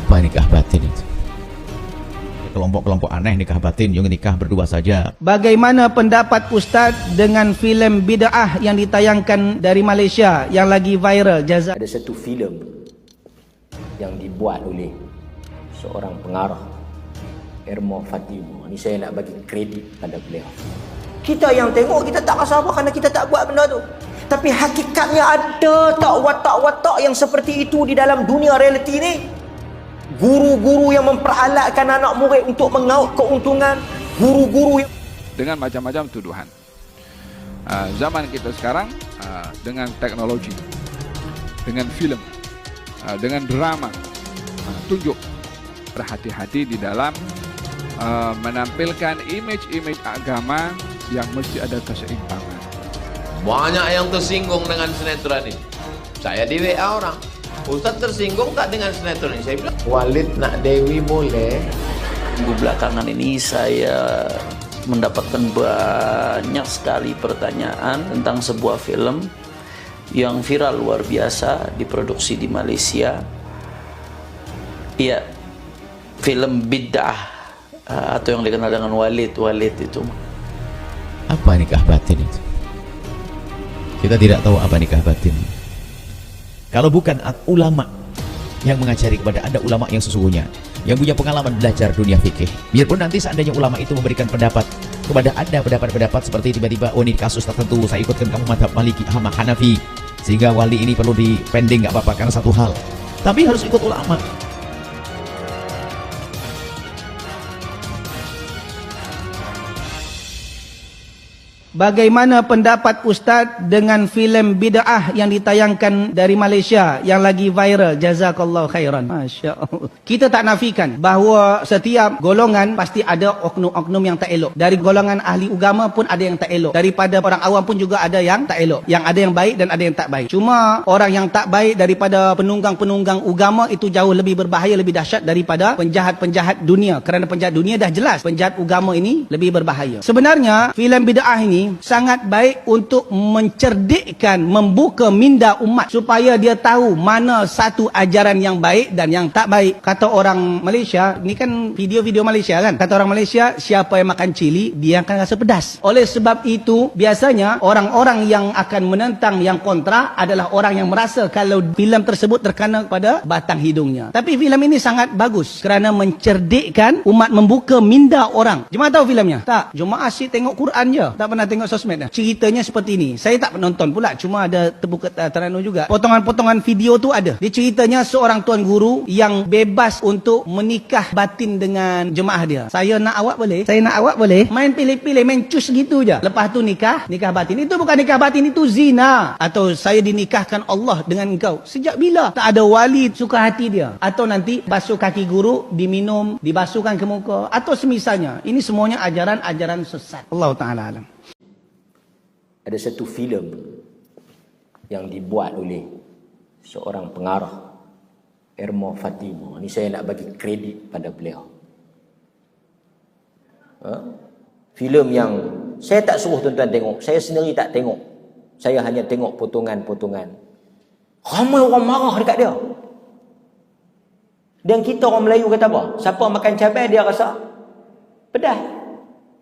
Apa nikah batin itu? Kelompok-kelompok aneh nikah batin, yang nikah berdua saja. Bagaimana pendapat Ustaz dengan filem bid'ah yang ditayangkan dari Malaysia yang lagi viral? Ada satu filem yang dibuat oleh seorang pengarah, Erma Fatimah. Ini saya nak bagi kredit pada beliau. Kita yang tengok, kita tak rasa apa kerana kita tak buat benda tu. Tapi hakikatnya ada tak watak-watak yang seperti itu di dalam dunia realiti ni. Guru-guru yang memperalatkan anak murid untuk mengaut keuntungan. Guru-guru yang dengan macam-macam tuduhan. Zaman kita sekarang dengan teknologi, dengan film, dengan drama, tunjuk berhati-hati di dalam menampilkan image-image agama yang mesti ada keseimbangan. Banyak yang tersinggung dengan sinetron ini. Saya di WA orang, Ustaz tersinggung tak dengan sinetron ini? Saya bilang, Walid nak Dewi boleh. Minggu belakangan ini saya mendapatkan banyak sekali pertanyaan tentang sebuah film yang viral luar biasa, diproduksi di Malaysia. Iya, film bid'ah atau yang dikenal dengan Walid itu. Apa nikah batin itu? Kita tidak tahu apa nikah batin. Kalau bukan ulama yang mengajari kepada Anda, ulama yang sesungguhnya, yang punya pengalaman belajar dunia fikih. Biarpun nanti seandainya ulama itu memberikan pendapat kepada Anda, pendapat-pendapat seperti tiba-tiba, oh ini kasus tertentu, saya ikutkan kamu madhab Maliki, Hanafi, sehingga wali ini perlu dipending, nggak apa-apa karena satu hal. Tapi harus ikut ulama. Bagaimana pendapat Ustaz dengan filem bid'ah yang ditayangkan dari Malaysia yang lagi viral? Jazakallahu khairan. Masya Allah. Kita tak nafikan bahawa setiap golongan pasti ada oknum-oknum yang tak elok. Dari golongan ahli agama pun ada yang tak elok. Daripada orang awam pun juga ada yang tak elok. Yang ada yang baik dan ada yang tak baik. Cuma orang yang tak baik daripada penunggang-penunggang agama itu jauh lebih berbahaya, lebih dahsyat daripada penjahat-penjahat dunia. Kerana penjahat dunia dah jelas, penjahat agama ini lebih berbahaya. Sebenarnya filem bid'ah ini sangat baik untuk mencerdikkan, membuka minda umat supaya dia tahu mana satu ajaran yang baik dan yang tak baik. Kata orang Malaysia, ni kan video-video Malaysia kan, kata orang Malaysia, siapa yang makan cili dia akan rasa pedas. Oleh sebab itu biasanya orang-orang yang akan menentang, yang kontra adalah orang yang merasa kalau filem tersebut terkena pada batang hidungnya. Tapi filem ini sangat bagus kerana mencerdikkan umat, membuka minda orang. Jemaah tahu filmnya? Tak. Jemaah asyik tengok Quran je, tak pernah tengok sosmed dah. Ceritanya seperti ini. Saya tak menonton pula, cuma ada terbuka teranu juga. Potongan-potongan video tu ada. Dia ceritanya seorang tuan guru yang bebas untuk menikah batin dengan jemaah dia. Saya nak awak boleh? Saya nak awak boleh? Main pilih-pilih, main cus gitu je. Lepas tu nikah batin. Itu bukan nikah batin, itu zina. Atau saya dinikahkan Allah dengan engkau. Sejak bila? Tak ada wali suka hati dia. Atau nanti basuh kaki guru, diminum, dibasuhkan ke muka. Atau semisalnya. Ini semuanya ajaran-ajaran sesat. Allah Ta'ala alam. ada satu filem yang dibuat oleh seorang pengarah, Erma Fatimah. Ini saya nak bagi kredit pada beliau. Filem yang saya tak suruh tuan-tuan tengok, saya sendiri tak tengok. Saya hanya tengok potongan-potongan. Ramai orang marah dekat dia. Dan kita orang Melayu kata apa? Siapa makan cabai dia rasa pedas.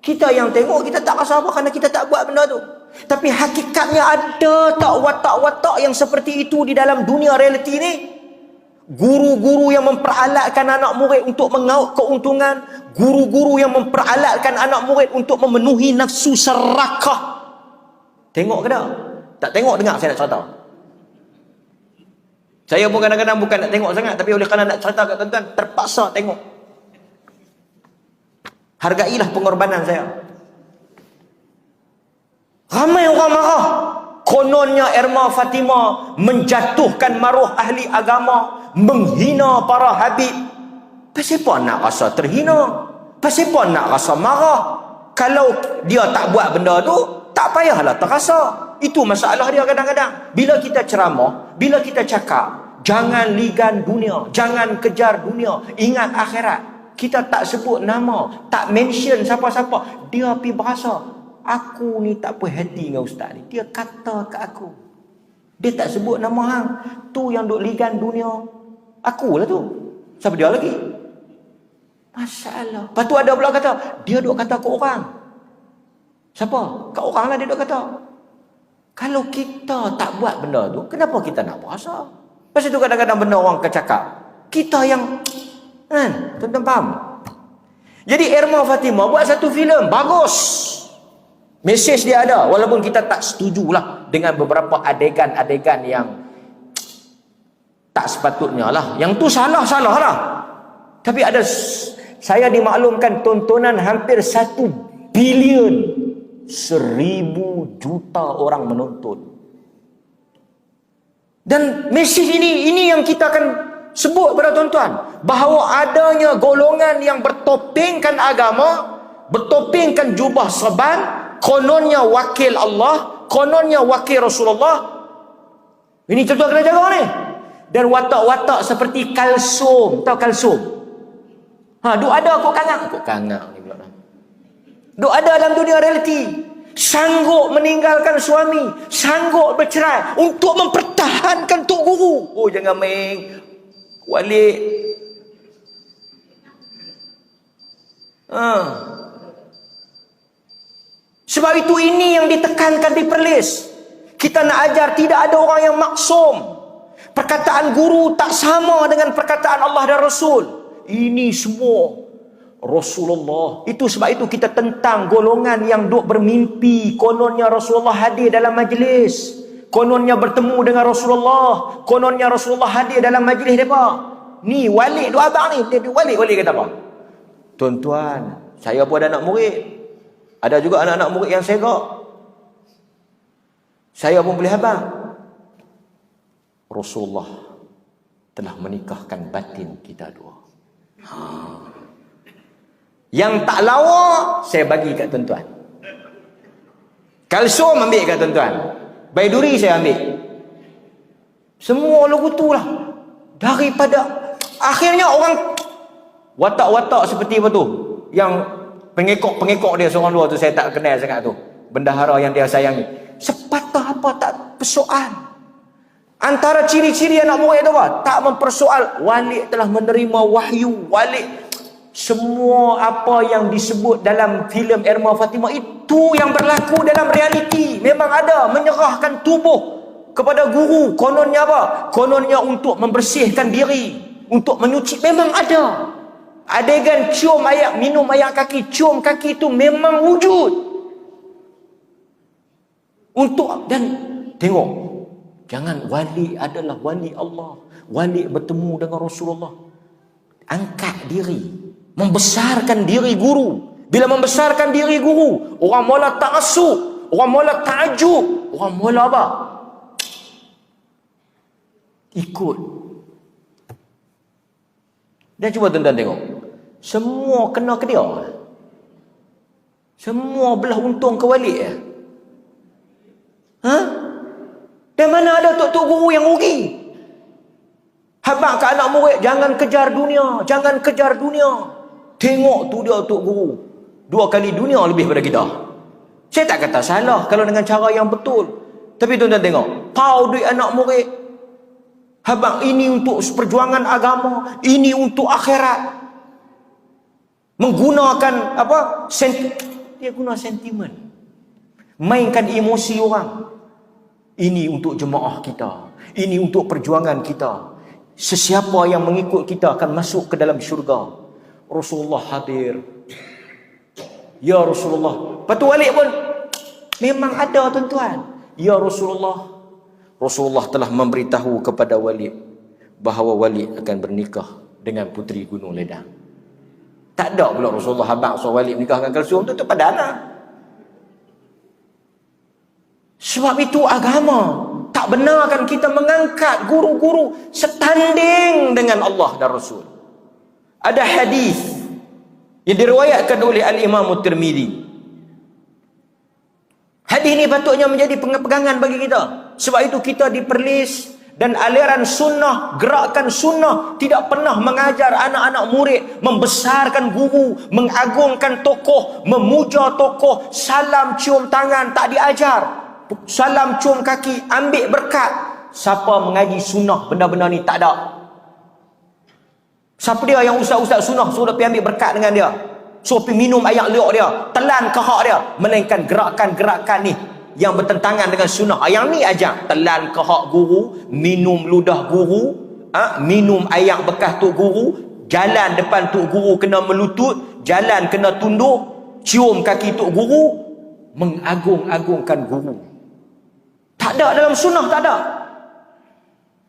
Kita yang tengok, kita tak rasa apa kerana kita tak buat benda tu. Tapi hakikatnya ada tak watak-watak yang seperti itu di dalam dunia realiti ni? Guru-guru yang memperalatkan anak murid untuk mengaut keuntungan. Guru-guru yang memperalatkan anak murid untuk memenuhi nafsu serakah. Tengok ke tak? Tak tengok, dengar saya nak cerita. Saya pun kadang-kadang bukan nak tengok sangat, tapi oleh kerana nak cerita kat tuan-tuan, terpaksa tengok. Hargailah pengorbanan saya. Ramai orang marah. Kononnya Erma Fatimah menjatuhkan maruah ahli agama, menghina para habib. Pasal apa nak rasa terhina? Pasal apa nak rasa marah? Kalau dia tak buat benda tu, tak payahlah terasa. Itu masalah dia kadang-kadang. Bila kita ceramah, bila kita cakap, jangan ligan dunia, jangan kejar dunia, ingat akhirat. Kita tak sebut nama, tak mention siapa-siapa. Dia pergi berasa, aku ni tak puas hati dengan ustaz ni. Dia kata ke aku. Dia tak sebut nama hang. Tu yang duk ligan dunia. Akulah tu. Siapa dia lagi? Masalah. Lepas tu ada pula kata, dia duk kata ke orang. Siapa? Kat orang lah dia duk kata. Kalau kita tak buat benda tu, kenapa kita nak puasa? Pasal tu kadang-kadang benda orang kecakap. Kita yang, kan? Tuan-tuan faham? Jadi Erma Fatimah buat satu filem, bagus. Mesej dia ada, walaupun kita tak setujulah dengan beberapa adegan-adegan yang tak sepatutnya lah. Yang tu salah-salah lah. Tapi ada, saya dimaklumkan tontonan hampir 1 bilion 1,000 juta orang menonton. Dan mesej ini yang kita akan sebut pada tuan-tuan, bahawa adanya golongan yang bertopengkan agama, bertopengkan jubah serban, kononnya wakil Allah, kononnya wakil Rasulullah. Ini tuan-tuan kena jaga ni. Dan watak-watak seperti kalsum. Tahu kalsum? Duk ada kok kangang ni pula. Duk ada dalam dunia realiti. Sanggup meninggalkan suami, sanggup bercerai untuk mempertahankan Tok Guru. Oh, jangan main walik. Sebab itu ini yang ditekankan di Perlis. Kita nak ajar tidak ada orang yang maksum. Perkataan guru tak sama dengan perkataan Allah dan Rasul. Ini semua Rasulullah. Itu sebab itu kita tentang golongan yang duk bermimpi kononnya Rasulullah hadir dalam majlis, kononnya bertemu dengan Rasulullah, kononnya Rasulullah hadir dalam majlis mereka. Ni walik dua abang ni, dia walik kata apa? Tuan-tuan, saya pun ada anak murid. Ada juga anak-anak murid yang segak. Saya pun boleh abang. Rasulullah telah menikahkan batin kita dua. Yang tak lawa, saya bagi kat tuan-tuan. Kalsum ambil kat tuan-tuan. Baiduri saya ambil. Semua lagu tu lah. Daripada akhirnya orang watak-watak seperti apa tu, yang pengekor-pengekor dia seorang dua tu saya tak kenal sangat tu. Bendahara yang dia sayangi. Sepatah apa tak persoal. Antara ciri-ciri anak murid itu apa? Tak mempersoal. Walik telah menerima wahyu. Walik, semua apa yang disebut dalam filem Erma Fatimah itu yang berlaku dalam realiti. Memang ada. Menyerahkan tubuh kepada guru. Kononnya apa? Kononnya untuk membersihkan diri, untuk menyuci. Memang ada. Adegan cium ayak, minum ayak kaki, cium kaki itu memang wujud. Untuk, dan tengok, jangan wali adalah wali Allah. Wali bertemu dengan Rasulullah. Angkat diri. Membesarkan diri guru. Bila membesarkan diri guru, orang mula ta'assub, orang mula ta'ajub, orang mula apa? Ikut. Dan cuba tuan-tuan tengok. Semua kena ke dia. Semua belah untung ke wali ya. Dan mana ada tok-tok guru yang rugi? Habaq ke anak murid, jangan kejar dunia, jangan kejar dunia. Tengok tu dia tok guru. 2 kali dunia lebih pada kita. Saya tak kata salah kalau dengan cara yang betul. Tapi tuan-tuan tengok, kau duit anak murid. Habaq ini untuk perjuangan agama, ini untuk akhirat. Menggunakan apa? Dia guna sentimen. Mainkan emosi orang. Ini untuk jemaah kita. Ini untuk perjuangan kita. Sesiapa yang mengikut kita akan masuk ke dalam syurga. Rasulullah hadir. Ya Rasulullah. Lepas tu Walid pun memang ada tuan-tuan. Ya Rasulullah. Rasulullah telah memberitahu kepada Walid bahawa Walid akan bernikah dengan puteri Gunung Ledang. Tak ada pula Rasulullah habaq suruh Walid nikah dengan Kalsum tu padahal. Sebab itu agama tak benarkan kita mengangkat guru-guru setanding dengan Allah dan Rasul. Ada hadis yang diriwayatkan oleh Al-Imam Tirmizi. Hadis ini patutnya menjadi pegangan bagi kita. Sebab itu kita di Perlis dan aliran sunnah, gerakan sunnah tidak pernah mengajar anak-anak murid membesarkan guru, mengagungkan tokoh, memuja tokoh, salam cium tangan, tak diajar. Salam cium kaki, ambil berkat. Siapa mengaji sunnah benda-benda ni tak ada. Siapa dia yang ustaz-ustaz sunnah suruh pergi ambil berkat dengan dia? Suruh pergi minum air liuk dia, telan kehak dia, melainkan gerakan-gerakan ni yang bertentangan dengan sunnah. Yang ni aja, telan kehak guru, minum ludah guru, minum air bekas tok guru, jalan depan tok guru kena melutut, jalan kena tunduk, cium kaki tok guru, mengagung-agungkan guru. Tak ada dalam sunnah, tak ada.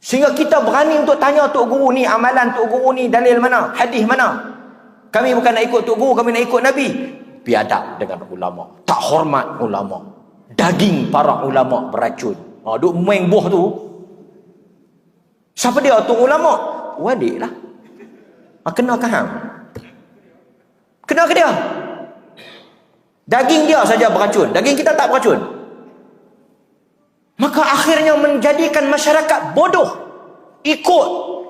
Sehingga kita berani untuk tanya tok guru ni, amalan tok guru ni dalil mana, hadis mana. Kami bukan nak ikut tok guru, kami nak ikut Nabi. Biadab dengan ulama, tak hormat ulama. Daging para ulama beracun. Duk main buah tu. Siapa dia tu ulama? Wadik lah. Kena ke hang? Kena ke dia? Daging dia saja beracun, daging kita tak beracun. Maka akhirnya menjadikan masyarakat bodoh. Ikut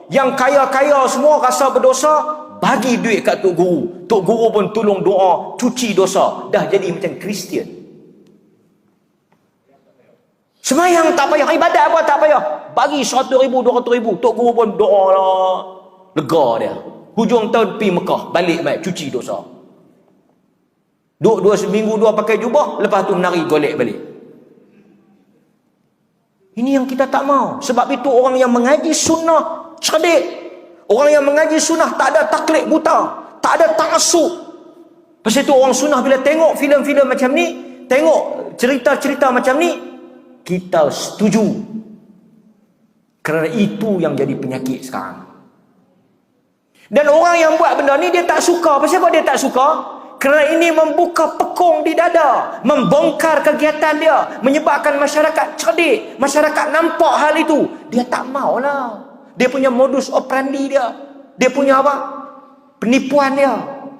yang kaya-kaya semua rasa berdosa, bagi duit kat tok guru. Tok guru pun tolong doa, cuci dosa. Dah jadi macam Kristian. Semayang tak payah, ibadat apa tak payah. Bagi 100,000, 200,000, tok guru pun doa lah. Lega dia. Hujung tahun pergi Mekah, balik mai cuci dosa. Duk 2 minggu pakai jubah, lepas tu menari golek balik. Ini yang kita tak mau. Sebab itu orang yang mengaji sunnah cerdik. Orang yang mengaji sunnah tak ada taklid buta, tak ada ta'assub. Pasal itu orang sunnah bila tengok filem-filem macam ni, tengok cerita-cerita macam ni, kita setuju. Kerana itu yang jadi penyakit sekarang. Dan orang yang buat benda ni dia tak suka. Pasal apa dia tak suka? Kerana ini membuka pekung di dada, membongkar kegiatan dia, menyebabkan masyarakat cerdik, masyarakat nampak hal itu. Dia tak maulah. Dia punya modus operandi dia, dia punya apa? Penipuan dia.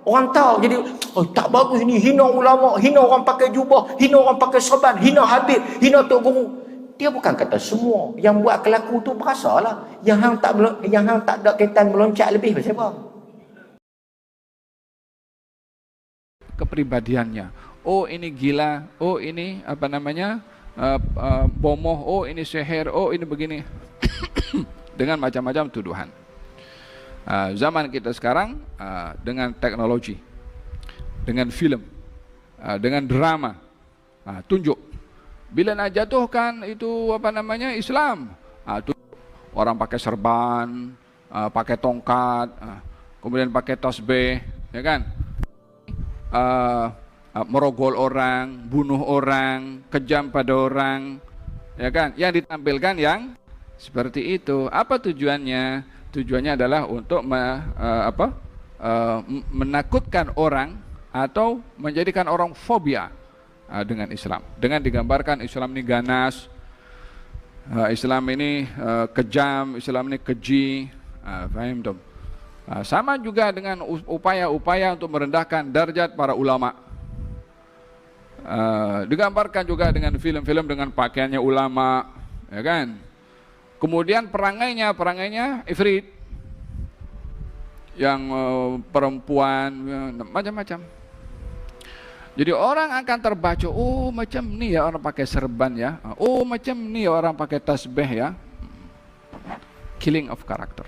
Orang tahu jadi tak bagus ni, hina ulama, hina orang pakai jubah, hina orang pakai serban, hina habib, hina tok guru. Dia bukan kata semua yang buat kelaku tu berasalah. Yang hang tak ada kaitan meloncat lebih pasal apa? Kepribadiannya. Oh ini gila, oh ini apa namanya bomoh, oh ini sihir, oh ini begini. Dengan macam-macam tuduhan. Zaman kita sekarang dengan teknologi, dengan film, dengan drama, tunjuk. Bila nak jatuhkan itu apa namanya Islam, orang pakai serban, pakai tongkat, kemudian pakai tasbih, ya kan? Merogol orang, bunuh orang, kejam pada orang, ya kan? Yang ditampilkan yang seperti itu. Apa tujuannya? Tujuannya adalah untuk menakutkan orang atau menjadikan orang fobia dengan Islam. Dengan digambarkan Islam ini ganas, Islam ini kejam, Islam ini keji. Faham dong? Sama juga dengan upaya-upaya untuk merendahkan darjat para ulama. Digambarkan juga dengan film-film dengan pakaiannya ulama, ya kan? Kemudian perangainya ifrit, yang perempuan, macam-macam. Jadi orang akan terbaca, oh macam ni ya orang pakai serban ya, oh macam ni ya orang pakai tasbih ya. Killing of character.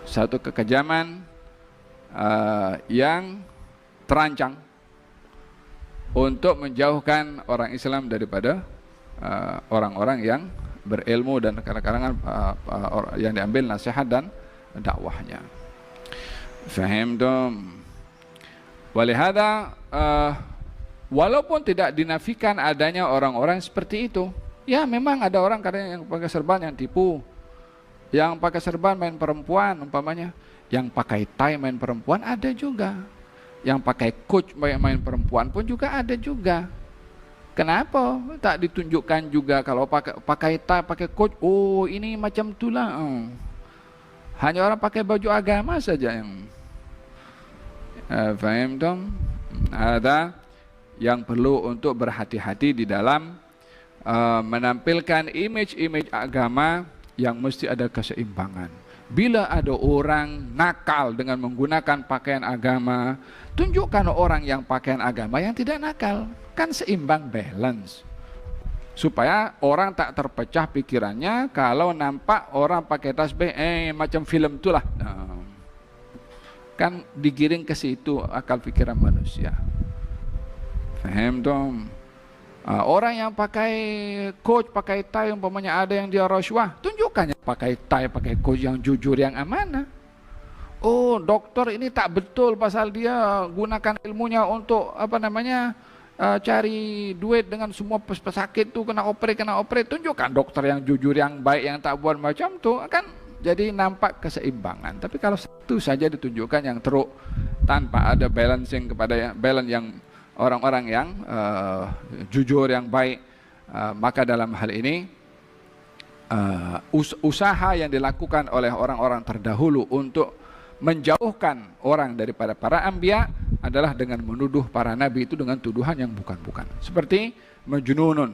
Satu kekejaman yang terancang untuk menjauhkan orang Islam daripada orang-orang yang berilmu dan kadang-kadang yang diambil nasihat dan dakwahnya. Faham dong? Walihada walaupun tidak dinafikan adanya orang-orang seperti itu, ya memang ada orang kadang yang pakai serban yang tipu, yang pakai serban main perempuan umpamanya, yang pakai tie main perempuan ada juga, yang pakai coach main perempuan pun juga ada juga. Kenapa tak ditunjukkan juga kalau pakai tie, pakai coach, oh ini macam itulah. Hanya orang pakai baju agama saja yang faham dong? Ada yang perlu untuk berhati-hati di dalam menampilkan image-image agama yang mesti ada keseimbangan. Bila ada orang nakal dengan menggunakan pakaian agama, tunjukkan orang yang pakaian agama yang tidak nakal. Kan seimbang, balance. supaya orang tak terpecah pikirannya kalau nampak orang pakai tasbih macam film itulah. Nah, kan digiring ke situ akal pikiran manusia. Faham dong? Orang yang pakai coach, pakai tie, umpamanya ada yang dia rasuah, tunjukkannya pakai tie, pakai coach yang jujur, yang amanah. Oh, dokter ini tak betul pasal dia gunakan ilmunya untuk cari duit dengan semua pesakit tuh kena operate. Tunjukkan dokter yang jujur, yang baik, yang tak buat macam tuh, kan jadi nampak keseimbangan. Tapi kalau satu saja ditunjukkan yang teruk tanpa ada balancing kepada balance yang orang-orang yang jujur, yang baik, maka dalam hal ini usaha yang dilakukan oleh orang-orang terdahulu untuk menjauhkan orang daripada para anbiya adalah dengan menuduh para nabi itu dengan tuduhan yang bukan-bukan. Seperti majnunun.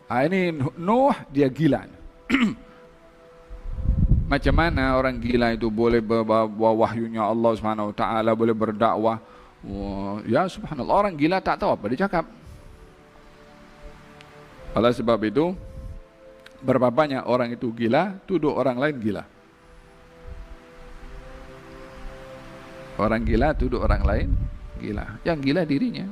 Ini Nuh dia gila. Macam mana orang gila itu boleh bawa wahyunya Allah Subhanahu wa taala, boleh berdakwah? Ya subhanallah, orang gila tak tahu apa dia cakap. Oleh sebab itu, berapa banyak orang itu gila, tuduh orang lain gila. Orang gila tuduh orang lain gila, yang gila dirinya.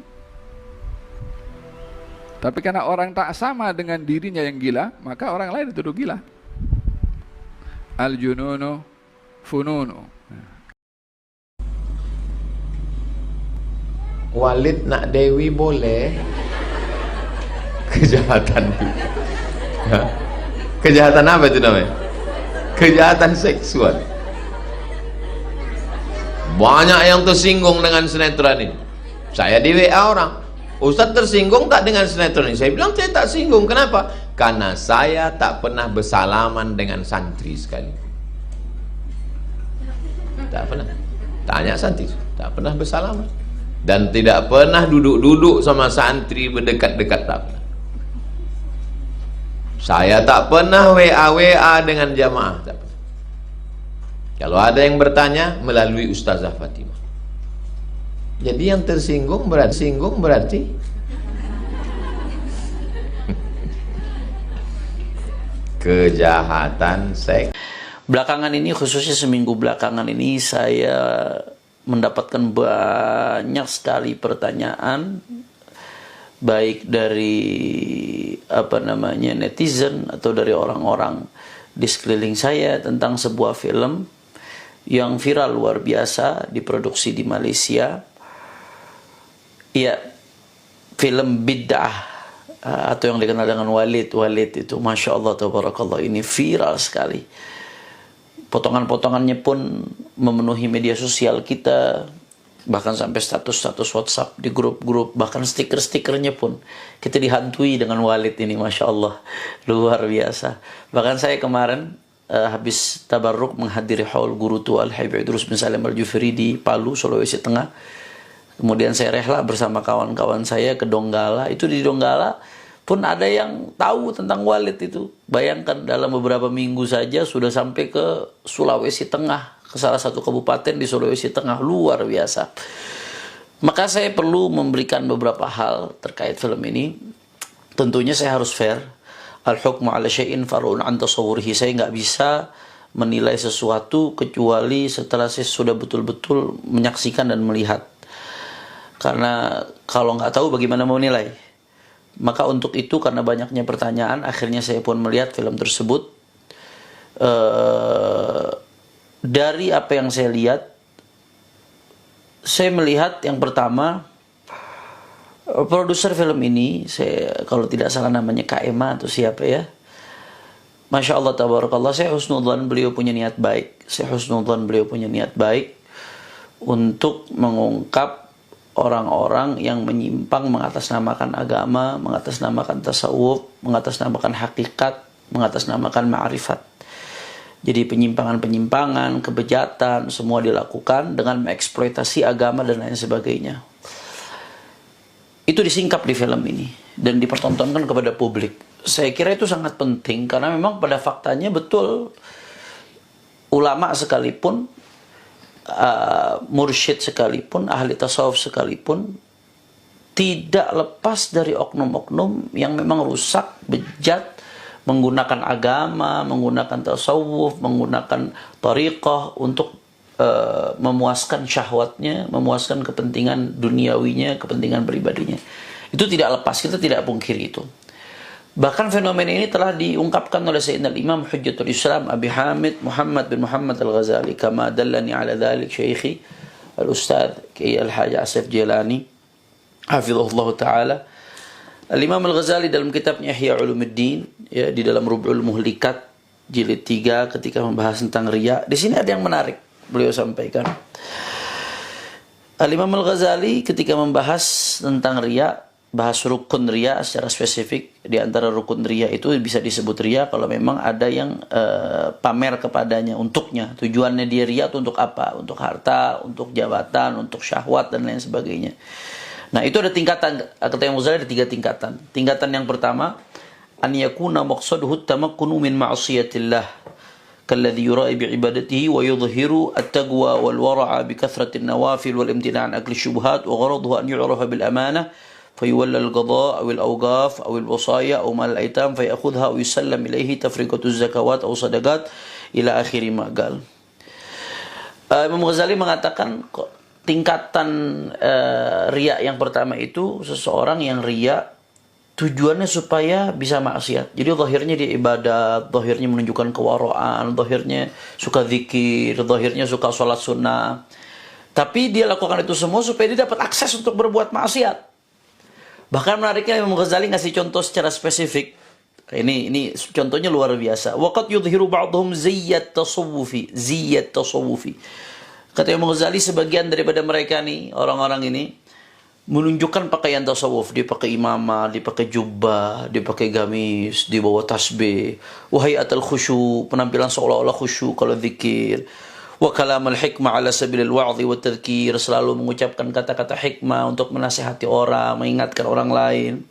Tapi karena orang tak sama dengan dirinya yang gila, maka orang lain dituduh gila. Al-jununu fununu. Walid nak Dewi boleh. Kejahatan itu. Kejahatan apa itu namanya? Kejahatan seksual. Banyak yang tersinggung dengan sinetron ini. Saya di WA orang, Ustaz tersinggung tak dengan sinetron ini? Saya bilang saya tak singgung. Kenapa? Karena saya tak pernah bersalaman dengan santri sekali. Tak pernah. Tanya santri, tak pernah bersalaman. Dan tidak pernah duduk-duduk sama santri berdekat-dekat, tak pernah. Saya tak pernah WA dengan jamaah, tak pernah. Kalau ada yang bertanya melalui Ustazah Fatimah. Jadi yang tersinggung berarti kejahatan seks. Belakangan ini, khususnya seminggu belakangan ini, saya mendapatkan banyak sekali pertanyaan, baik dari netizen atau dari orang-orang di sekeliling saya tentang sebuah film yang viral luar biasa, diproduksi di Malaysia. Ya, film bid'ah atau yang dikenal dengan Walid itu, Masya Allah tabarakallah, ini viral sekali. Potongan-potongannya pun memenuhi media sosial kita, bahkan sampai status-status WhatsApp di grup-grup, bahkan stiker-stikernya pun kita dihantui dengan Walid ini, Masya Allah, luar biasa. Bahkan saya kemarin habis tabarruk menghadiri haul guru tua Al-Habib Idrus bin Salim Al-Jufri di Palu, Sulawesi Tengah. Kemudian saya rehla bersama kawan-kawan saya ke Donggala. Itu di Donggala pun ada yang tahu tentang Walid itu. Bayangkan dalam beberapa minggu saja sudah sampai ke Sulawesi Tengah, ke salah satu kabupaten di Sulawesi Tengah, luar biasa. Maka saya perlu memberikan beberapa hal terkait film ini. Tentunya saya harus fair. Al-hukmu ala syai'in far'un an tasawwurihi. Saya nggak bisa menilai sesuatu kecuali setelah saya sudah betul-betul menyaksikan dan melihat. Karena kalau nggak tahu bagaimana mau nilai. Maka untuk itu, karena banyaknya pertanyaan, akhirnya saya pun melihat film tersebut. Dari apa yang saya lihat, saya melihat yang pertama, produser film ini, saya kalau tidak salah namanya KMA atau siapa ya, Masya Allah tabarakallah, saya husnudzan beliau punya niat baik. Saya husnudzan beliau punya niat baik untuk mengungkap orang-orang yang menyimpang, mengatasnamakan agama, mengatasnamakan tasawuf, mengatasnamakan hakikat, mengatasnamakan ma'rifat. Jadi penyimpangan-penyimpangan, kebejatan, semua dilakukan dengan mengeksploitasi agama dan lain sebagainya. Itu disingkap di film ini dan dipertontonkan kepada publik. Saya kira itu sangat penting karena memang pada faktanya betul ulama sekalipun, mursyid sekalipun, ahli tasawuf sekalipun, tidak lepas dari oknum-oknum yang memang rusak, bejat, menggunakan agama, menggunakan tasawuf, menggunakan tariqah untuk memuaskan syahwatnya, memuaskan kepentingan duniawinya, kepentingan pribadinya. Itu tidak lepas, kita tidak pungkiri itu. Bahkan fenomena ini telah diungkapkan oleh Sayyidina Imam Hujjatul Islam Abi Hamid Muhammad bin Muhammad Al-Ghazali, kama dallani ala dhalik Syekhi Al-Ustadz Kiai Al-Hajj Asif Jilani hafizahullah ta'ala. Al-Imam Al-Ghazali dalam kitabnya Ihya Ulumuddin, ya, di dalam Rub'ul Muhlikat jilid 3 ketika membahas tentang riya, di sini ada yang menarik beliau sampaikan. Al-Imam Al-Ghazali ketika membahas tentang riya, bahas rukun riya secara spesifik. Di antara rukun riya itu bisa disebut riya kalau memang ada yang pamer kepadanya untuknya. Tujuannya dia riya itu untuk apa? Untuk harta, untuk jabatan, untuk syahwat dan lain sebagainya. Nah, itu ada tingkatan. Kata Imam Ghazali ada 3 tingkatan. Tingkatan yang pertama, an yakuna maqsaduhu tamakkunu min ma'siyatillah kalladhi yura'i bi'ibadatihi wa yudhiru at-taqwa wal wara'a bi kathratin nawafil wal imtina' an akli syubhat wa gharaduhu an yu'rafa bil amanah fayuwalla al-qada' aw al-awqaf aw al-wasaya aw mal al-aitam fayakhudha aw yusallam ilayhi tafriqatu az-zakawat aw sadaqat ila akhiri ma qal. Imam Ghazali mengatakan tingkatan riya yang pertama itu seseorang yang riya tujuannya supaya bisa maksiat. Jadi zahirnya dia ibadat, zahirnya menunjukkan kewaraan, zahirnya suka zikir, zahirnya suka sholat sunnah. Tapi dia lakukan itu semua supaya dia dapat akses untuk berbuat maksiat. Bahkan menariknya Imam Ghazali ngasih contoh secara spesifik. Ini contohnya luar biasa. Waqad yudhiru ba'dhum ziyyat tasawufi. Kata Imam Ghazali, sebagian daripada mereka nih, orang-orang ini menunjukkan pakaian tasawuf. Dia pakai imamah, dia pakai jubbah, dia pakai gamis, dia bawa tasbih. Wahai atal khusyu, penampilan seolah-olah khusyu kalau zikir. Wa kalamal hikmah ala sabilil wa'dhi wa tadhkir, selalu mengucapkan kata-kata hikmah untuk menasihati orang, mengingatkan orang lain.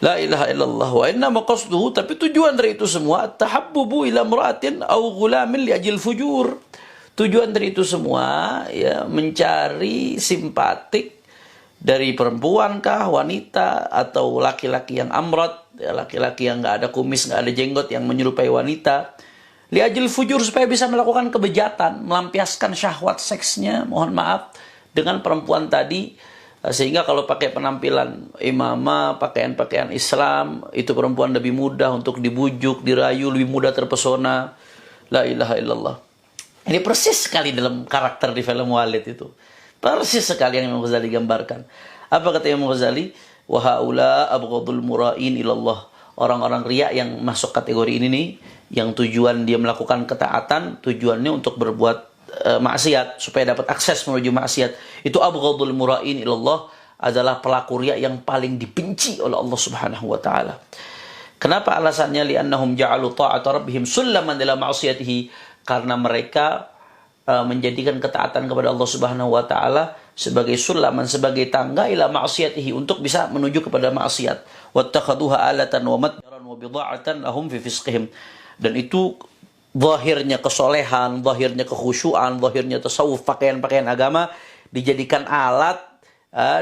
La ilaha illallah wa inna maqasduhu, tapi tujuan dari itu semua tahabbubu ila imra'atin aw ghulamin li ajil fujur. Tujuan dari itu semua ya mencari simpatik dari perempuan kah, wanita, atau laki-laki yang amrat, ya, laki-laki yang nggak ada kumis, nggak ada jenggot, yang menyerupai wanita. Liajil fujur, supaya bisa melakukan kebejatan, melampiaskan syahwat seksnya, mohon maaf, dengan perempuan tadi. Sehingga kalau pakai penampilan imamah, pakaian-pakaian Islam, itu perempuan lebih mudah untuk dibujuk, dirayu, lebih mudah terpesona. La ilaha illallah. Ini persis sekali dalam karakter di film Walid itu. Persis sekali yang Imam Ghazali gambarkan. Apa kata Imam Ghazali? Wa haula abghadul mura'in ilallah. Orang-orang riya yang masuk kategori ini nih, yang tujuan dia melakukan ketaatan, tujuannya untuk berbuat maksiat supaya dapat akses menuju maksiat. Itu abghadul mura'in ilallah, adalah pelaku riya yang paling dibenci oleh Allah Subhanahu wa taala. Kenapa alasannya? Li'annahum ja'alu ta'ata rabbihim sullaman ila ma'siyatihi, karena mereka menjadikan ketaatan kepada Allah Subhanahu wa taala sebagai sulaman, sebagai tangga ila ma'siyatihi, untuk bisa menuju kepada maksiat. Wattakhaduha alatan wa matjaran wa bidha'atan lahum fi fisqihim. Dan itu zahirnya kesolehan, zahirnya kekhusyuan, zahirnya tasawuf, pakaian-pakaian agama dijadikan alat,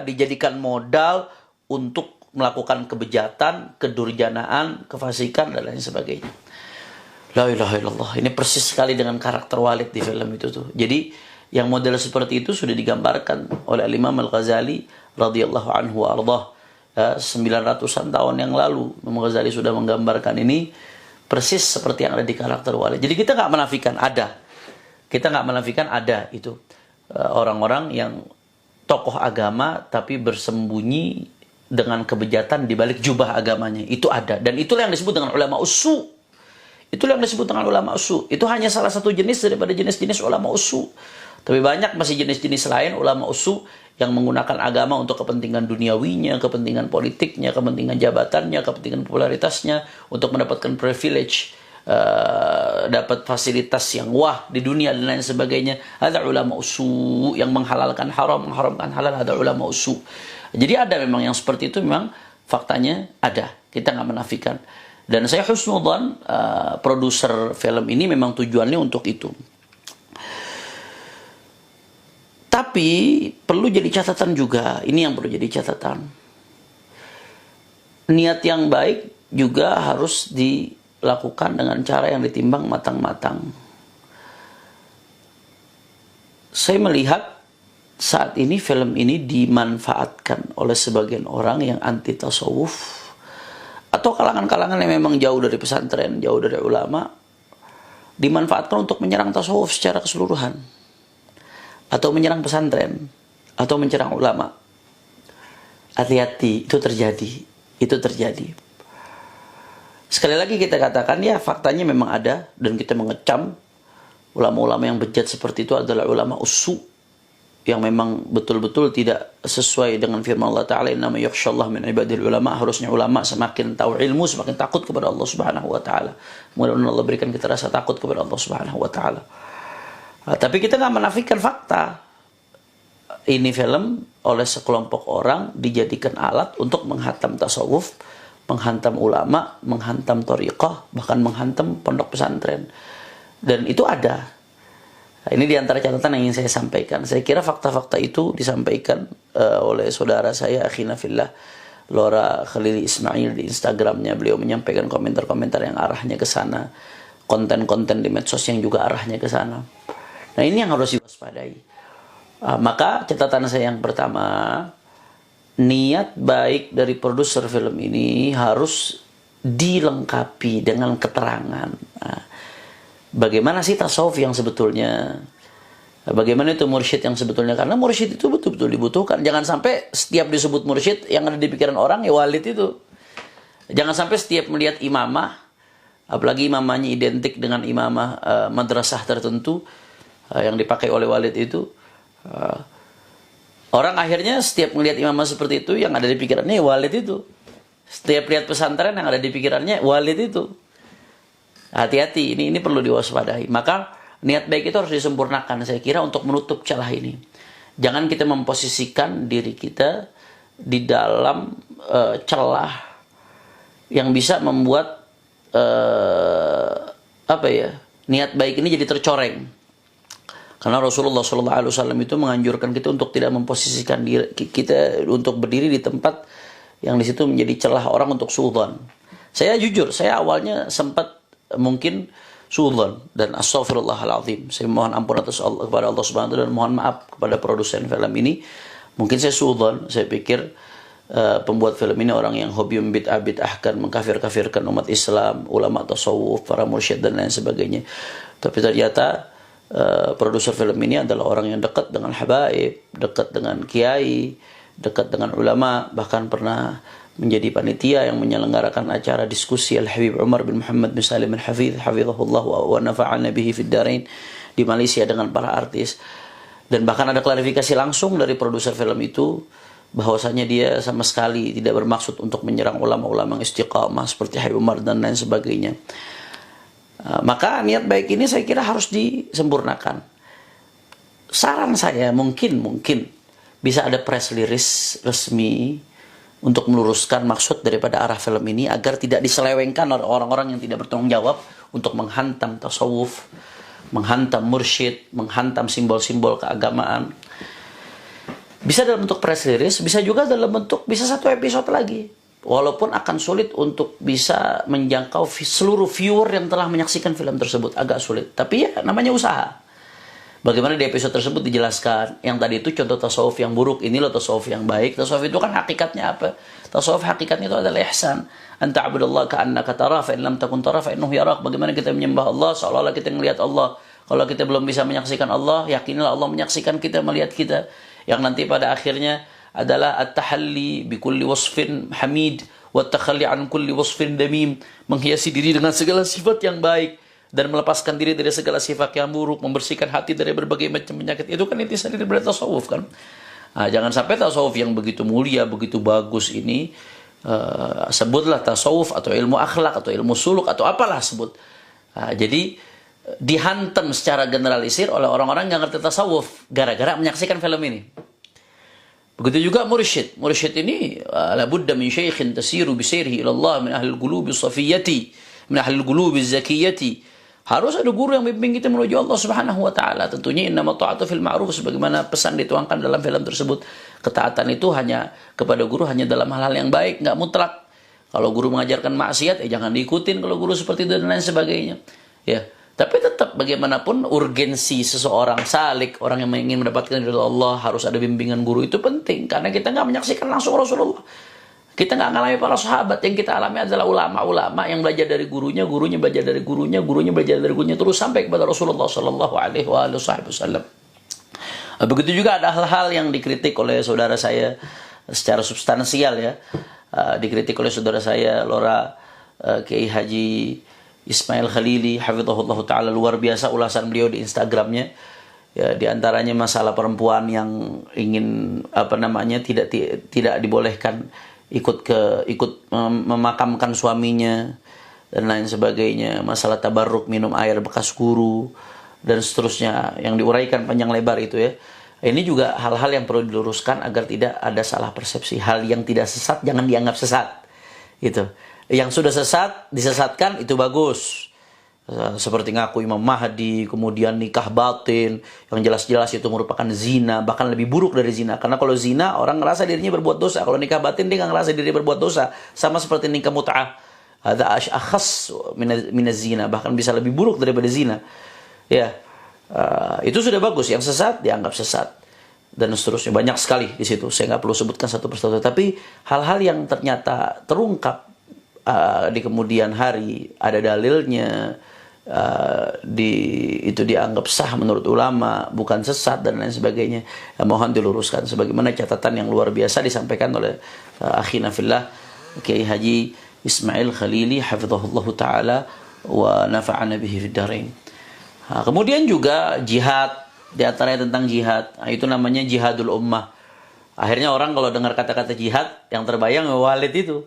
dijadikan modal untuk melakukan kebejatan, kedurjanaan, kefasikan dan lain sebagainya. La ilaha illallah. Ini persis sekali dengan karakter Walid di film itu tuh. Jadi yang model seperti itu sudah digambarkan oleh Imam Al-Ghazali radhiyallahu anhu wa ardhah. 900-an tahun yang lalu Imam Ghazali sudah menggambarkan ini persis seperti yang ada di karakter Walid. Jadi kita nggak menafikan ada. Kita nggak menafikan ada itu orang-orang yang tokoh agama tapi bersembunyi dengan kebejatan di balik jubah agamanya. Itu ada. Dan itulah yang disebut dengan ulama usu. Itulah yang disebut dengan ulama usu. Itu hanya salah satu jenis daripada jenis-jenis ulama usu. Tapi banyak masih jenis-jenis lain ulama usu yang menggunakan agama untuk kepentingan duniawinya, kepentingan politiknya, kepentingan jabatannya, kepentingan popularitasnya, untuk mendapatkan privilege, dapat fasilitas yang wah di dunia dan lain sebagainya. Ada ulama usu yang menghalalkan haram, mengharamkan halal. Ada ulama usu. Jadi ada memang yang seperti itu, memang faktanya ada. Kita nggak menafikan. Dan saya husnudzan produser film ini memang tujuannya untuk itu. Tapi perlu jadi catatan juga, ini yang perlu jadi catatan. Niat yang baik juga harus dilakukan dengan cara yang ditimbang matang-matang. Saya melihat saat ini film ini dimanfaatkan oleh sebagian orang yang anti tasawuf atau kalangan-kalangan yang memang jauh dari pesantren, jauh dari ulama, dimanfaatkan untuk menyerang tasawuf secara keseluruhan, atau menyerang pesantren, atau menyerang ulama. Hati-hati, itu terjadi. Sekali lagi kita katakan, ya faktanya memang ada, dan kita mengecam ulama-ulama yang bejat seperti itu adalah ulama usu, yang memang betul-betul tidak sesuai dengan firman Allah Ta'ala, innama yakhshallah min ibadil ulama. Harusnya ulama semakin tahu ilmu, semakin takut kepada Allah Subhanahu wa Ta'ala. Mudah-mudahan Allah berikan kita rasa takut kepada Allah Subhanahu wa Ta'ala. Tapi kita nggak menafikan fakta. Ini film oleh sekelompok orang dijadikan alat untuk menghantam tasawuf, menghantam ulama, menghantam thariqah, bahkan menghantam pondok pesantren. Dan itu ada. Ini diantara catatan yang ingin saya sampaikan. Saya kira fakta-fakta itu disampaikan oleh saudara saya, akhina fillah, Lora Khalili Ismail, di Instagramnya. Beliau menyampaikan komentar-komentar yang arahnya ke sana. Konten-konten di medsos yang juga arahnya ke sana. Nah, ini yang harus diwaspadai. Maka catatan saya yang pertama, niat baik dari produser film ini harus dilengkapi dengan keterangan. Bagaimana sih tasawuf yang sebetulnya? Bagaimana itu mursyid yang sebetulnya? Karena mursyid itu betul-betul dibutuhkan. Jangan sampai setiap disebut mursyid yang ada di pikiran orang ya walid itu. Jangan sampai setiap melihat imamah, apalagi imamahnya identik dengan imamah madrasah tertentu yang dipakai oleh walid itu, orang akhirnya setiap melihat imamah seperti itu yang ada di pikirannya ya walid itu. Setiap lihat pesantren yang ada di pikirannya walid itu. Hati-hati, ini perlu diwaspadai. Maka niat baik itu harus disempurnakan, saya kira, untuk menutup celah ini. Jangan kita memposisikan diri kita di dalam celah yang bisa membuat niat baik ini jadi tercoreng. Karena Rasulullah SAW itu menganjurkan kita untuk tidak memposisikan diri kita untuk berdiri di tempat yang di situ menjadi celah orang untuk suudzon. Saya jujur, saya awalnya sempat mungkin suudzon dan astaghfirullahaladzim. Saya mohon ampun atas Allah, kepada Allah Subhanahu wa taala, dan mohon maaf kepada produsen film ini. Mungkin saya suudzon, saya pikir pembuat film ini orang yang hobi bid'ah-bid'ahkan, mengkafir-kafirkan umat Islam, ulama tasawuf, para mursyid dan lain sebagainya. Tapi ternyata produser film ini adalah orang yang dekat dengan habaib, dekat dengan kiai, dekat dengan ulama, bahkan pernah menjadi panitia yang menyelenggarakan acara diskusi Al-Habib Umar bin Muhammad bin Salim Al-Hafidh hafizahullah wa nafa'ana bihi fid darain di Malaysia dengan para artis. Dan bahkan ada klarifikasi langsung dari produser film itu bahwasanya dia sama sekali tidak bermaksud untuk menyerang ulama-ulama yang istiqamah seperti Habib Umar dan lain sebagainya. Maka niat baik ini saya kira harus disempurnakan. Saran saya mungkin bisa ada press release resmi untuk meluruskan maksud daripada arah film ini agar tidak diselewengkan oleh orang-orang yang tidak bertanggung jawab untuk menghantam tasawuf, menghantam mursyid, menghantam simbol-simbol keagamaan. Bisa dalam bentuk press release, bisa juga dalam bentuk, bisa satu episode lagi. Walaupun akan sulit untuk bisa menjangkau seluruh viewer yang telah menyaksikan film tersebut, agak sulit. Tapi ya namanya usaha. Bagaimana di episode tersebut dijelaskan, yang tadi itu contoh tasawuf yang buruk, ini loh tasawuf yang baik. Tasawuf itu kan hakikatnya apa? Tasawuf hakikatnya itu adalah ihsan. Anta abudallah ka'annaka tara, fa'in lam takun tara, fa'innuhu yarak. Bagaimana kita menyembah Allah, seolah-olah kita melihat Allah. Kalau kita belum bisa menyaksikan Allah, yakinilah Allah menyaksikan kita, melihat kita. Yang nanti pada akhirnya adalah at-tahalli bi kulli wasfin hamid, wa at-takhalli an kulli wasfin damim. Menghiasi diri dengan segala sifat yang baik dan melepaskan diri dari segala sifat yang buruk, membersihkan hati dari berbagai macam penyakit. Itu kan intisari dari tasawuf kan. Nah, jangan sampai tasawuf yang begitu mulia, begitu bagus ini sebutlah tasawuf atau ilmu akhlak atau ilmu suluk atau apalah sebut. Nah, jadi dihantam secara generalisir oleh orang-orang yang ngerti tasawuf gara-gara menyaksikan film ini. Begitu juga mursyid. Mursyid ini la budda min syaikhin tasiru bi sayrihi ila Allah min ahli al-qulubi safiyyati, min ahli al-qulubi zakiyati. Harus ada guru yang bimbing kita menuju Allah Subhanahu wa taala. Tentunya innamat ta'atu fil ma'ruf, sebagaimana pesan dituangkan dalam film tersebut. Ketaatan itu hanya kepada guru hanya dalam hal-hal yang baik, nggak mutlak. Kalau guru mengajarkan maksiat, jangan diikutin kalau guru seperti itu dan lain sebagainya. Ya, tapi tetap bagaimanapun urgensi seseorang salik, orang yang ingin mendapatkan ridha Allah, harus ada bimbingan guru, itu penting karena kita nggak menyaksikan langsung Rasulullah. Kita nggak ngalami para sahabat, yang kita alami adalah ulama-ulama yang belajar dari gurunya, gurunya belajar dari gurunya, gurunya belajar dari gurunya, terus sampai kepada Rasulullah Shallallahu Alaihi Wasallam. Begitu juga ada hal-hal yang dikritik oleh saudara saya secara substansial ya, dikritik oleh saudara saya Lora Kiai Haji Ismail Khalili, hafizahullah taala, luar biasa ulasan beliau di Instagramnya. Ya, di antaranya masalah perempuan yang ingin tidak dibolehkan ikut memakamkan suaminya dan lain sebagainya, masalah tabarruk minum air bekas guru dan seterusnya yang diuraikan panjang lebar itu ya. Ini juga hal-hal yang perlu diluruskan agar tidak ada salah persepsi. Hal yang tidak sesat jangan dianggap sesat. Gitu. Yang sudah sesat disesatkan itu bagus. Seperti ngaku Imam Mahdi, kemudian nikah batin, yang jelas-jelas itu merupakan zina, bahkan lebih buruk dari zina. Karena kalau zina, orang ngerasa dirinya berbuat dosa. Kalau nikah batin, dia nggak ngerasa dirinya berbuat dosa. Sama seperti nikah mut'ah. Ada akhas minaz zina, bahkan bisa lebih buruk daripada zina. Ya, itu sudah bagus. Yang sesat, dianggap sesat. Dan seterusnya. Banyak sekali di situ. Saya nggak perlu sebutkan satu persatu. Tapi hal-hal yang ternyata terungkap di kemudian hari, ada dalilnya, itu dianggap sah menurut ulama, bukan sesat dan lain sebagainya, mohon diluruskan sebagaimana catatan yang luar biasa disampaikan oleh akhina fillah Kiai Haji Ismail Khalili hafizahullah taala wa nafa'ana bihi fid dharain. Kemudian juga jihad, di antaranya tentang jihad, itu namanya jihadul ummah. Akhirnya orang kalau dengar kata-kata jihad, yang terbayang Walid itu,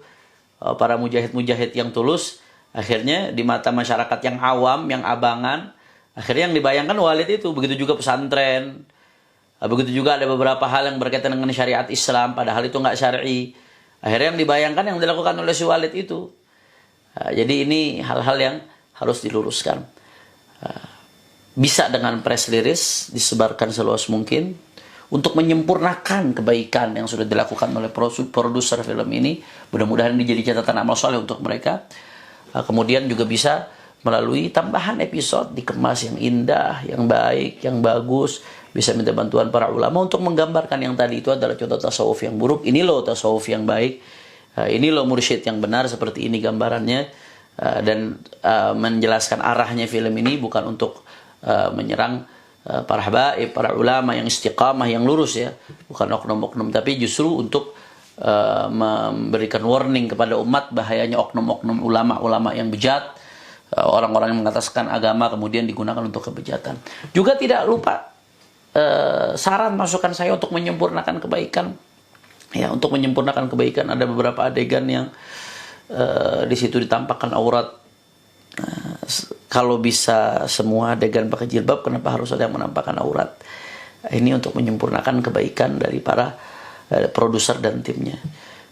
para mujahid-mujahid yang tulus. Akhirnya di mata masyarakat yang awam, yang abangan, akhirnya yang dibayangkan Walid itu. Begitu juga pesantren, begitu juga ada beberapa hal yang berkaitan dengan syariat Islam, padahal itu nggak syar'i. Akhirnya yang dibayangkan yang dilakukan oleh si Walid itu. Jadi ini hal-hal yang harus diluruskan. Bisa dengan press release disebarkan seluas mungkin untuk menyempurnakan kebaikan yang sudah dilakukan oleh produser film ini. Mudah-mudahan ini jadi catatan amal soleh untuk mereka. Kemudian juga bisa melalui tambahan episode dikemas yang indah, yang baik, yang bagus. Bisa minta bantuan para ulama untuk menggambarkan yang tadi itu adalah contoh tasawuf yang buruk. Ini loh tasawuf yang baik. Ini loh mursyid yang benar, seperti ini gambarannya. Dan menjelaskan arahnya film ini bukan untuk menyerang para habaib, para ulama yang istiqamah, yang lurus ya. Bukan oknum-oknum, tapi justru untuk memberikan warning kepada umat bahayanya oknum-oknum ulama-ulama yang bejat, orang-orang yang mengataskan agama kemudian digunakan untuk kebejatan. Juga tidak lupa saran masukan saya untuk menyempurnakan kebaikan. Ya, untuk menyempurnakan kebaikan ada beberapa adegan yang di situ ditampakkan aurat. Kalau bisa semua adegan pakai jilbab, kenapa harus ada yang menampakkan aurat? Ini untuk menyempurnakan kebaikan dari para produser dan timnya.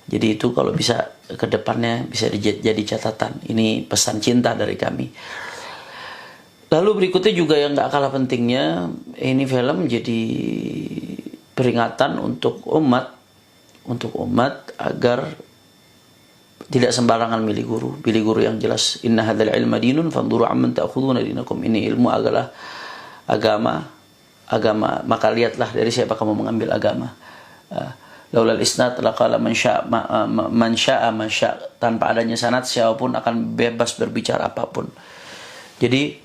Jadi itu kalau bisa ke depannya bisa jadi catatan. Ini pesan cinta dari kami. Lalu berikutnya juga yang gak kalah pentingnya, ini film jadi peringatan untuk umat agar tidak sembarangan milih guru yang jelas. Inna hadzal ilma dinun fanduru amman ta'khuduna dinakum. Ini ilmu adalah agama, maka lihatlah dari siapa kamu mengambil agama. Laulal isnad laqala man syaa. Tanpa adanya sanad siapapun akan bebas berbicara apapun. Jadi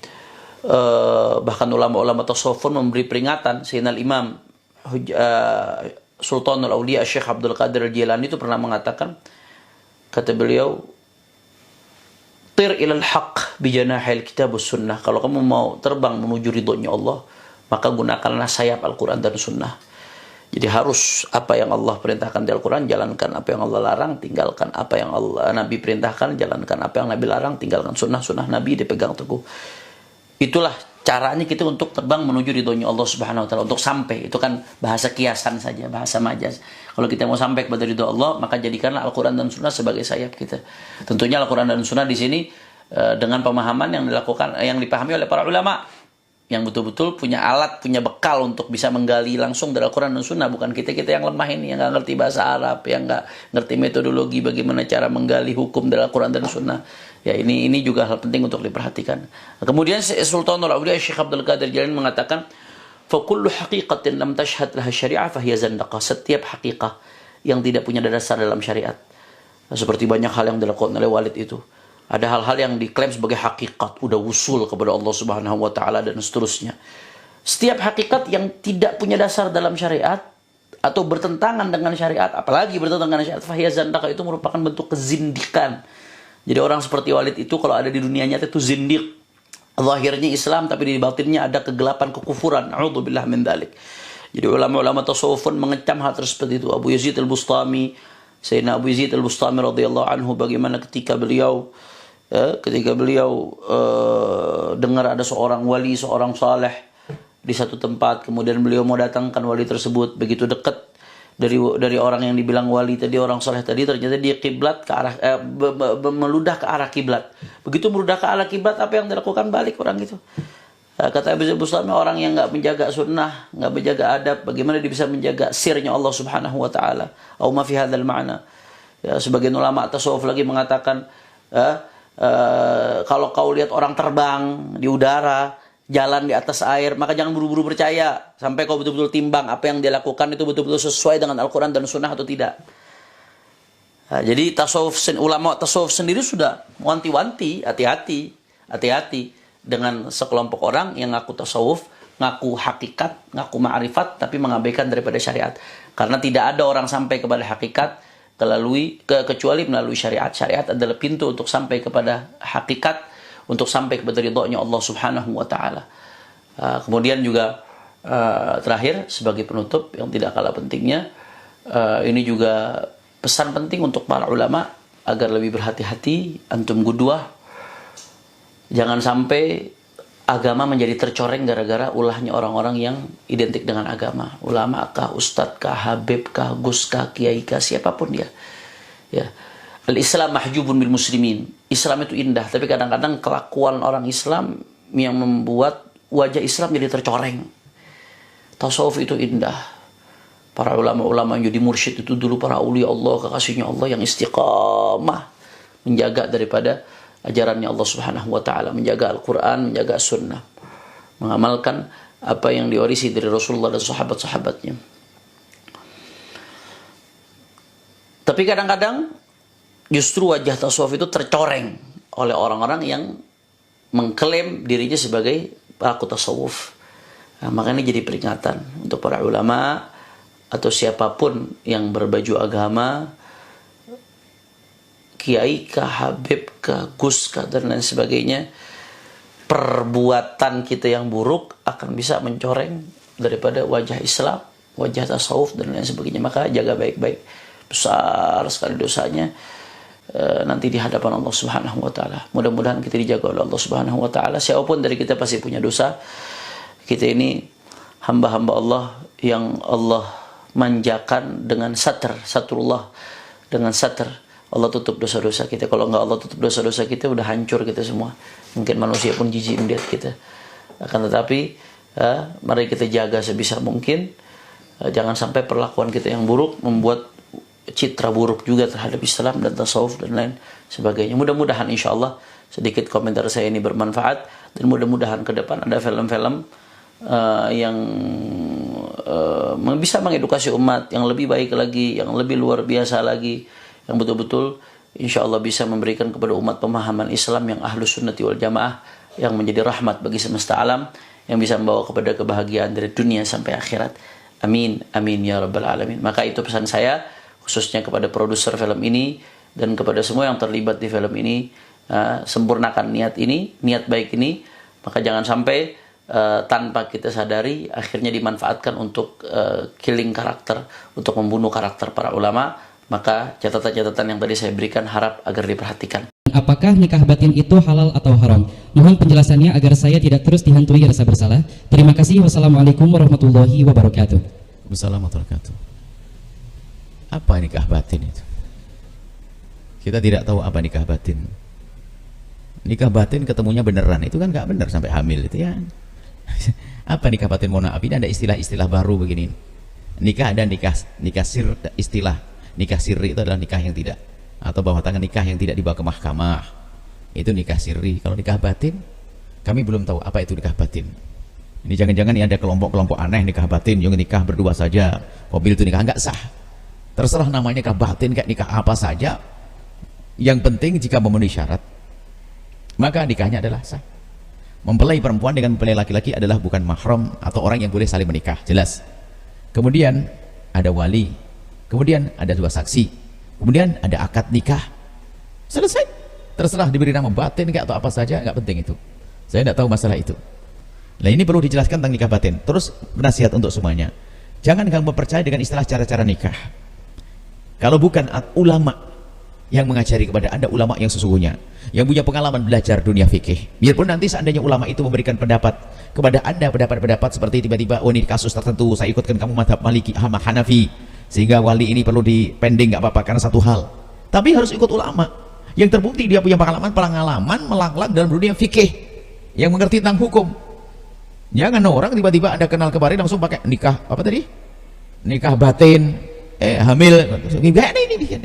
bahkan ulama-ulama tasawuf memberi peringatan. Sayyidina Imam Sultanul Auliya Syekh Abdul Qadir Al-Jilani itu pernah mengatakan, kata beliau, tir ilal haq bijanahil kitabus sunnah. Kalau kamu mau terbang menuju ridhonya Allah, maka gunakanlah sayap Al-Quran dan Sunnah. Jadi harus apa yang Allah perintahkan di Al-Quran, jalankan. Apa yang Allah larang, tinggalkan. Apa yang Nabi perintahkan, jalankan. Apa yang Nabi larang, tinggalkan. Sunnah Nabi dipegang teguh. Itulah caranya kita untuk terbang menuju ridhonya Allah Subhanahu wa taala. Untuk sampai, itu kan bahasa kiasan saja, bahasa majaz. Kalau kita mau sampai kepada ridho Allah, maka jadikanlah Al-Quran dan Sunnah sebagai sayap kita. Tentunya Al-Quran dan Sunnah di sini dengan pemahaman yang dilakukan, yang dipahami oleh para ulama yang betul-betul punya alat, punya bekal untuk bisa menggali langsung dari Al-Quran dan Sunnah. Bukan kita-kita yang lemah ini, yang nggak ngerti bahasa Arab, yang nggak ngerti metodologi bagaimana cara menggali hukum dari Al-Quran dan Sunnah. Ya, ini juga hal penting untuk diperhatikan. Kemudian Sultanul Awliya Syekh Abdul Qadir Jailani mengatakan, فَكُلُّ حَقِيقَةٍ لَمْ تَشْهَدْ لَهَا الشَّرِيعَةِ فَهِيَ زَنْدَقَةٌ. Setiap hakikah yang tidak punya dasar dalam syariat, seperti banyak hal yang dilakukan oleh Walid itu. Ada hal-hal yang diklaim sebagai hakikat, udah usul kepada Allah Subhanahu wa taala dan seterusnya. Setiap hakikat yang tidak punya dasar dalam syariat atau bertentangan dengan syariat, apalagi bertentangan dengan syariat, fahiya zandaqah, itu merupakan bentuk kezindikan. Jadi orang seperti Walid itu kalau ada di dunia nyata itu zindiq. Zahirnya Islam tapi di batinnya ada kegelapan, kekufuran. A'udzubillah min dzalik. Jadi ulama-ulama tasawuf pun mengecam hal seperti itu. Abu Yazid Al-Bustami, Sayyidina Abu Yazid Al-Bustami radhiyallahu anhu, bagaimana ketika beliau dengar ada seorang wali, seorang saleh di satu tempat, kemudian beliau mau datangkan wali tersebut. Begitu dekat dari orang yang dibilang wali tadi, orang saleh tadi, ternyata dia kiblat ke arah meludah ke arah kiblat. Begitu meludah ke arah kiblat, apa yang dilakukan? Balik orang itu. Kata Abu Yazid Bustami, orang yang nggak menjaga sunnah, nggak menjaga adab, bagaimana dia bisa menjaga sirnya Allah Subhanahu wa taala? Au ma fi hadzal ma'na. Ya, sebagian ulama tasawuf lagi mengatakan, kalau kau lihat orang terbang di udara, jalan di atas air, maka jangan buru-buru percaya sampai kau betul-betul timbang apa yang dia lakukan itu betul-betul sesuai dengan Al-Quran dan Sunnah atau tidak. Nah, jadi ulama tasawuf sendiri sudah wanti-wanti, hati-hati dengan sekelompok orang yang ngaku tasawuf, ngaku hakikat, ngaku ma'rifat, tapi mengabaikan daripada syariat. Karena tidak ada orang sampai kepada hakikat kecuali melalui syariat. Syariat adalah pintu untuk sampai kepada hakikat, untuk sampai kepada ridhonya Allah Subhanahu wa taala. Kemudian juga terakhir sebagai penutup yang tidak kalah pentingnya, ini juga pesan penting untuk para ulama agar lebih berhati-hati, antum qudwah. Jangan sampai agama menjadi tercoreng gara-gara ulahnya orang-orang yang identik dengan agama. Ulama kah, ustadz kah, habib kah, gus kah, kiai kah, siapapun dia. Ya. Al-Islam mahjubun bil muslimin. Islam itu indah, tapi kadang-kadang kelakuan orang Islam yang membuat wajah Islam jadi tercoreng. Tasawuf itu indah. Para ulama-ulama yang jadi mursyid itu dulu para aulia Allah, kekasihnya Allah yang istiqamah menjaga daripada ajarannya Allah Subhanahu wa taala, menjaga Al-Qur'an, menjaga sunnah, mengamalkan apa yang diwarisi dari Rasulullah dan sahabat-sahabatnya. Tapi kadang-kadang justru wajah tasawuf itu tercoreng oleh orang-orang yang mengklaim dirinya sebagai pelaku tasawuf. Nah, makanya jadi peringatan untuk para ulama atau siapapun yang berbaju agama, kiai kah, habib kah, gus kah, dan lain sebagainya, perbuatan kita yang buruk akan bisa mencoreng daripada wajah Islam, wajah tasawuf dan lain sebagainya. Maka jaga baik-baik, besar sekali dosanya nanti di hadapan Allah Subhanahu wa taala. Mudah-mudahan kita dijaga oleh Allah Subhanahu wa taala. Siapapun dari kita pasti punya dosa. Kita ini hamba-hamba Allah yang Allah manjakan dengan satrullah, dengan satr. Allah tutup dosa-dosa kita. Kalau nggak Allah tutup dosa-dosa kita, udah hancur kita semua. Mungkin manusia pun jijik melihat kita. Akan tetapi, mari kita jaga sebisa mungkin. Jangan sampai perlakuan kita yang buruk membuat citra buruk juga terhadap Islam dan tasawuf dan lain sebagainya. Mudah-mudahan insya Allah sedikit komentar saya ini bermanfaat. Dan mudah-mudahan ke depan ada film-film yang bisa mengedukasi umat yang lebih baik lagi, yang lebih luar biasa lagi, yang betul-betul insya Allah bisa memberikan kepada umat pemahaman Islam yang ahlus sunnati wal jamaah, yang menjadi rahmat bagi semesta alam, yang bisa membawa kepada kebahagiaan dari dunia sampai akhirat. Amin, amin ya rabbal alamin. Maka itu pesan saya khususnya kepada produser film ini dan kepada semua yang terlibat di film ini, sempurnakan niat ini, niat baik ini. Maka jangan sampai tanpa kita sadari akhirnya dimanfaatkan untuk killing karakter, untuk membunuh karakter para ulama. Maka catatan-catatan yang tadi saya berikan harap agar diperhatikan. Apakah nikah batin itu halal atau haram? Mohon penjelasannya agar saya tidak terus dihantui rasa bersalah. Terima kasih. Wassalamualaikum warahmatullahi wabarakatuh. Waalaikumsalam warahmatullahi wabarakatuh. Apa nikah batin itu? Kita tidak tahu apa nikah batin. Nikah batin ketemunya beneran, itu kan nggak bener sampai hamil itu ya. Apa nikah batin? Mohon maaf, ini ada istilah-istilah baru begini. Nikah ada nikah sir, istilah nikah sirri itu adalah nikah yang tidak, atau bawah tangan nikah yang tidak dibawa ke mahkamah, itu nikah sirri. Kalau nikah batin, kami belum tahu apa itu nikah batin. Ini jangan-jangan ini ada kelompok-kelompok aneh nikah batin yang nikah berdua saja, mobil itu nikah, nggak sah. Terserah namanya nikah batin kayak nikah apa saja, yang penting jika memenuhi syarat maka nikahnya adalah sah. Mempelai perempuan dengan mempelai laki-laki adalah bukan mahram atau orang yang boleh saling menikah, jelas. Kemudian ada wali, kemudian ada 2 saksi, kemudian ada akad nikah, selesai. Terserah diberi nama batin kayak atau apa saja, nggak penting itu. Saya tidak tahu masalah itu. Nah, ini perlu dijelaskan tentang nikah batin. Terus nasihat untuk semuanya, jangan kamu percaya dengan istilah cara-cara nikah kalau bukan ulama yang mengajari kepada Anda, ulama yang sesungguhnya, yang punya pengalaman belajar dunia fikih. Biarpun nanti seandainya ulama itu memberikan pendapat kepada Anda, pendapat-pendapat seperti tiba-tiba, oh ini kasus tertentu saya ikutkan kamu madhab Maliki, Hanafi, sehingga wali ini perlu dipending, nggak apa-apa karena satu hal. Tapi harus ikut ulama yang terbukti dia punya pengalaman melanglang dalam dunia fikih, yang mengerti tentang hukum. Jangan orang tiba-tiba Anda kenal kemarin langsung pakai nikah apa tadi? Nikah batin, hamil, ini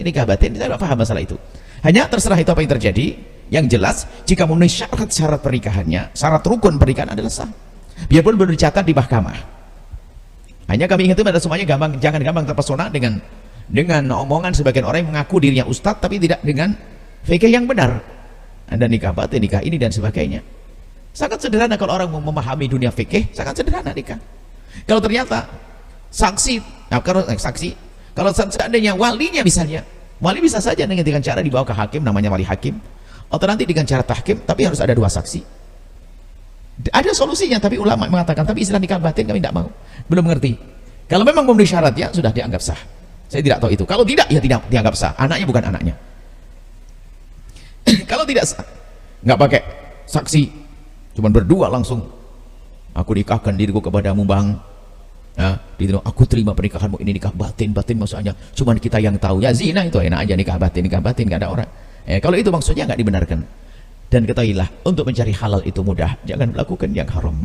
nikah batin. Saya tidak paham masalah itu. Hanya terserah itu apa yang terjadi. Yang jelas jika memenuhi syarat-syarat pernikahannya, syarat rukun pernikahan adalah sah, biarpun belum dicatat di mahkamah. Hanya kami ingatkan pada semuanya, jangan gampang terpesona dengan omongan sebagian orang yang mengaku dirinya ustadz tapi tidak dengan fikih yang benar. Ada nikah batin, nikah ini dan sebagainya. Sangat sederhana kalau orang memahami dunia fikih, sangat sederhana nikah. Kalau ternyata kalau seandainya walinya misalnya, wali bisa saja dengan cara dibawa ke hakim, namanya wali hakim, atau nanti dengan cara tahkim, tapi harus ada 2 saksi. Ada solusinya, tapi ulama mengatakan, tapi istilah nikah batin kami tidak mau, belum mengerti. Kalau memang memenuhi syarat ya sudah dianggap sah. Saya tidak tahu itu. Kalau tidak ya tidak dianggap sah. Anaknya bukan anaknya. Kalau tidak sah, nggak pakai saksi, cuman berdua langsung, aku nikahkan diriku kepadamu bang. Ya, aku terima pernikahanmu, ini nikah batin maksudnya cuman kita yang tahu. Ya zina itu enak aja, nikah batin nggak ada orang. Kalau itu maksudnya nggak dibenarkan. Dan ketahuilah, untuk mencari halal itu mudah, jangan melakukan yang haram.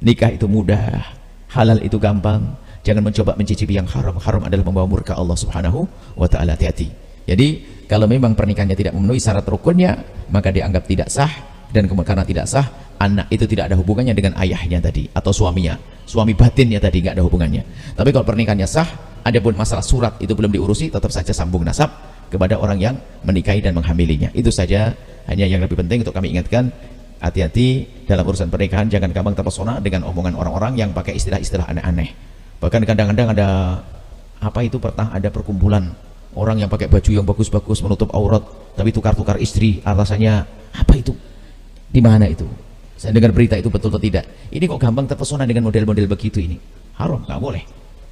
Nikah itu mudah, halal itu gampang. Jangan mencoba mencicipi yang haram. Haram adalah membawa murka Allah Subhanahu wa ta'ala. Hati-hati. Jadi kalau memang pernikahannya tidak memenuhi syarat rukunnya, maka dianggap tidak sah. Dan karena tidak sah, anak itu tidak ada hubungannya dengan ayahnya tadi atau suaminya, suami batinnya tadi nggak ada hubungannya. Tapi kalau pernikahannya sah, adapun masalah surat itu belum diurusi, tetap saja sambung nasab kepada orang yang menikahi dan menghamilinya. Itu saja, hanya yang lebih penting untuk kami ingatkan, hati-hati dalam urusan pernikahan, jangan gampang terpesona dengan omongan orang-orang yang pakai istilah-istilah aneh-aneh. Bahkan kadang-kadang ada ada perkumpulan orang yang pakai baju yang bagus-bagus menutup aurat, tapi tukar-tukar istri, alasannya apa itu? Di mana itu? Saya dengar berita itu betul atau tidak? Ini kok gampang terpesona dengan model-model begitu ini? Haram, nggak boleh.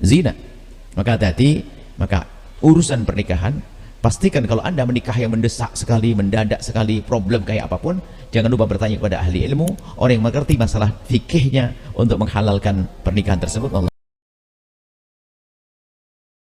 Zina. Maka hati-hati. Maka urusan pernikahan, pastikan kalau Anda menikah yang mendesak sekali, mendadak sekali, problem kayak apapun, jangan lupa bertanya kepada ahli ilmu, orang yang mengerti masalah fikihnya untuk menghalalkan pernikahan tersebut. Allah